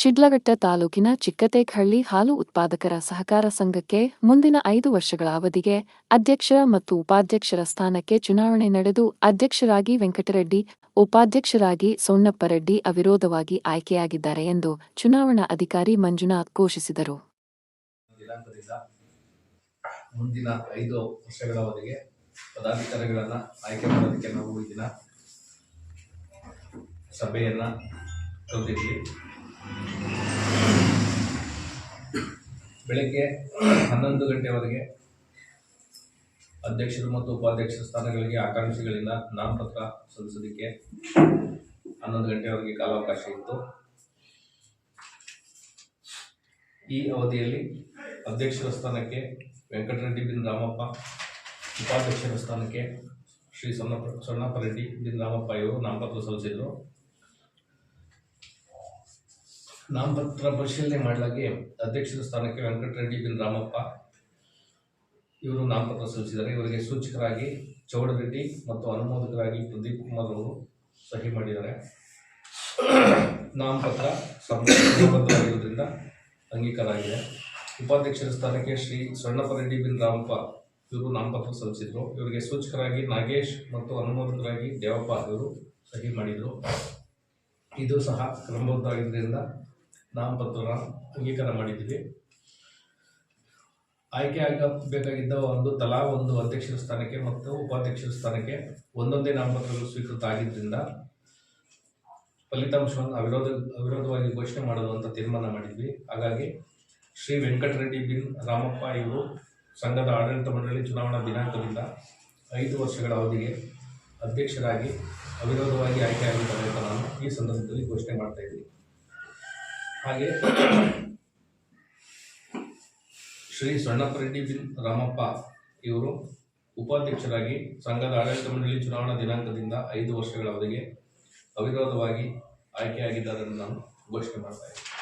ಶಿಡ್ಲಘಟ್ಟ ತಾಲೂಕಿನ ಚಿಕ್ಕತೇಖಳ್ಳಿ ಹಾಲು ಉತ್ಪಾದಕರ ಸಹಕಾರ ಸಂಘಕ್ಕೆ ಮುಂದಿನ 5 ವರ್ಷಗಳ ಅವಧಿಗೆ ಅಧ್ಯಕ್ಷ ಮತ್ತು ಉಪಾಧ್ಯಕ್ಷರ ಸ್ಥಾನಕ್ಕೆ ಚುನಾವಣೆ ನಡೆದು ಅಧ್ಯಕ್ಷರಾಗಿ ವೆಂಕಟರೆಡ್ಡಿ, ಉಪಾಧ್ಯಕ್ಷರಾಗಿ ಸೊಣ್ಣಪ್ಪರೆಡ್ಡಿ ಅವಿರೋಧವಾಗಿ ಆಯ್ಕೆಯಾಗಿದ್ದಾರೆ ಎಂದು ಚುನಾವಣಾ ಅಧಿಕಾರಿ ಮಂಜುನಾಥ್ ಘೋಷಿಸಿದರು. ಮುಂದಿನ 5 ವರ್ಷಗಳ ಅವಧಿಗೆ ಪದಾಧಿಕಾರಿಗಳನ್ನು ಆಯ್ಕೆ ಮಾಡೋದಕ್ಕೆ ನಾವು ಈ ದಿನ ಸಭೆಯನ್ನು ಕರೆದಿದ್ವಿ. ಬೆಳಗ್ಗೆ 11 ಗಂಟೆವರೆಗೆ ಅಧ್ಯಕ್ಷರು ಮತ್ತು ಉಪಾಧ್ಯಕ್ಷರ ಸ್ಥಾನಗಳಿಗೆ ಆಕಾಂಕ್ಷಿಗಳಿಂದ ನಾಮಪತ್ರ ಸಲ್ಲಿಸೋದಕ್ಕೆ 11 ಗಂಟೆವರೆಗೆ ಕಾಲಾವಕಾಶ ಇತ್ತು. ಈ ಅವಧಿಯಲ್ಲಿ ಅಧ್ಯಕ್ಷರ ಸ್ಥಾನಕ್ಕೆ ವೆಂಕಟರೆಡ್ಡಿ ಬಿನ್ ರಾಮಪ್ಪ, ಉಪಾಧ್ಯಕ್ಷರ ಸ್ಥಾನಕ್ಕೆ ಶ್ರೀ ಸೊಣ್ಣಪ್ಪರೆಡ್ಡಿ ಬಿನ್ ರಾಮಪ್ಪ ಇವರು ನಾಮಪತ್ರ ಸಲ್ಲಿಸಿದರು. ನಾಮಪತ್ರ ಪರಿಶೀಲನೆ ಮಾಡಲಾಗಿ ಅಧ್ಯಕ್ಷರ ಸ್ಥಾನಕ್ಕೆ ವೆಂಕಟರೆಡ್ಡಿ ಬಿನ್ ರಾಮಪ್ಪ ಇವರು ನಾಮಪತ್ರ ಸಲ್ಲಿಸಿದ್ದಾರೆ. ಇವರಿಗೆ ಸೂಚಕರಾಗಿ ಚೌಡರೆಡ್ಡಿ ಮತ್ತು ಅನುಮೋದಕರಾಗಿ ಪ್ರದೀಪ್ ಕುಮಾರ್ ಅವರು ಸಹಿ ಮಾಡಿದ್ದಾರೆ. ನಾಮಪತ್ರ ಸಂಬಂಧವಾಗಿರುವುದರಿಂದ ಅಂಗೀಕಾರ ಆಗಿದೆ. ಉಪಾಧ್ಯಕ್ಷರ ಸ್ಥಾನಕ್ಕೆ ಶ್ರೀ ಸೊಣ್ಣಪ್ಪರೆಡ್ಡಿ ಬಿನ್ ರಾಮಪ್ಪ ಇವರು ನಾಮಪತ್ರ ಸಲ್ಲಿಸಿದರು. ಇವರಿಗೆ ಸೂಚಕರಾಗಿ ನಾಗೇಶ್ ಮತ್ತು ಅನುಮೋದಕರಾಗಿ ದೇವಪ್ಪ ಇವರು ಸಹಿ ಮಾಡಿದರು. ಇದು ಸಹ ಕ್ರಮಬದ್ಧವಾಗಿದ್ದರಿಂದ ನಾಮಪತ್ರ ಅಂಗೀಕಾರ ಮಾಡಿದ್ದೀವಿ. ಆಯ್ಕೆ ಆಗಬೇಕಾಗಿದ್ದ ತಲಾ ಒಂದು ಅಧ್ಯಕ್ಷರ ಸ್ಥಾನಕ್ಕೆ ಮತ್ತು ಉಪಾಧ್ಯಕ್ಷರ ಸ್ಥಾನಕ್ಕೆ ಒಂದೊಂದೇ ನಾಮಪತ್ರಗಳು ಸ್ವೀಕೃತ ಆಗಿದ್ದರಿಂದ ಫಲಿತಾಂಶವನ್ನು ಅವಿರೋಧವಾಗಿ ಘೋಷಣೆ ಮಾಡೋದು ಅಂತ ತೀರ್ಮಾನ ಮಾಡಿದ್ವಿ. ಹಾಗಾಗಿ ಶ್ರೀ ವೆಂಕಟರೆಡ್ಡಿ ಬಿನ್ ರಾಮಪ್ಪ ಇವರು ಸಂಘದ ಆಡಳಿತ ಮಂಡಳಿ ಚುನಾವಣಾ ದಿನಾಂಕದಿಂದ 5 ವರ್ಷಗಳ ಅವಧಿಗೆ ಅಧ್ಯಕ್ಷರಾಗಿ ಅವಿರೋಧವಾಗಿ ಆಯ್ಕೆಯಾಗಿದ್ದಾರೆ ಅಂತ ನಾನು ಈ ಸಂದರ್ಭದಲ್ಲಿ ಘೋಷಣೆ ಮಾಡ್ತಾ ಇದ್ದೀನಿ. ಹಾಗೆ ಶ್ರೀ ಸೊಣ್ಣಪ್ಪರೆಡ್ಡಿ ಬಿನ್ ರಾಮಪ್ಪ ಇವರು ಉಪಾಧ್ಯಕ್ಷರಾಗಿ ಸಂಘದ ಆಡಳಿತ ಮಂಡಳಿ ಚುನಾವಣಾ ದಿನಾಂಕದಿಂದ 5 ವರ್ಷಗಳ ಅವಧಿಗೆ ಅವಿರೋಧವಾಗಿ ಆಯ್ಕೆಯಾಗಿದ್ದಾರೆ ಎಂದು ನಾನು ಘೋಷಣೆ ಮಾಡ್ತಾ ಇದ್ದೀನಿ.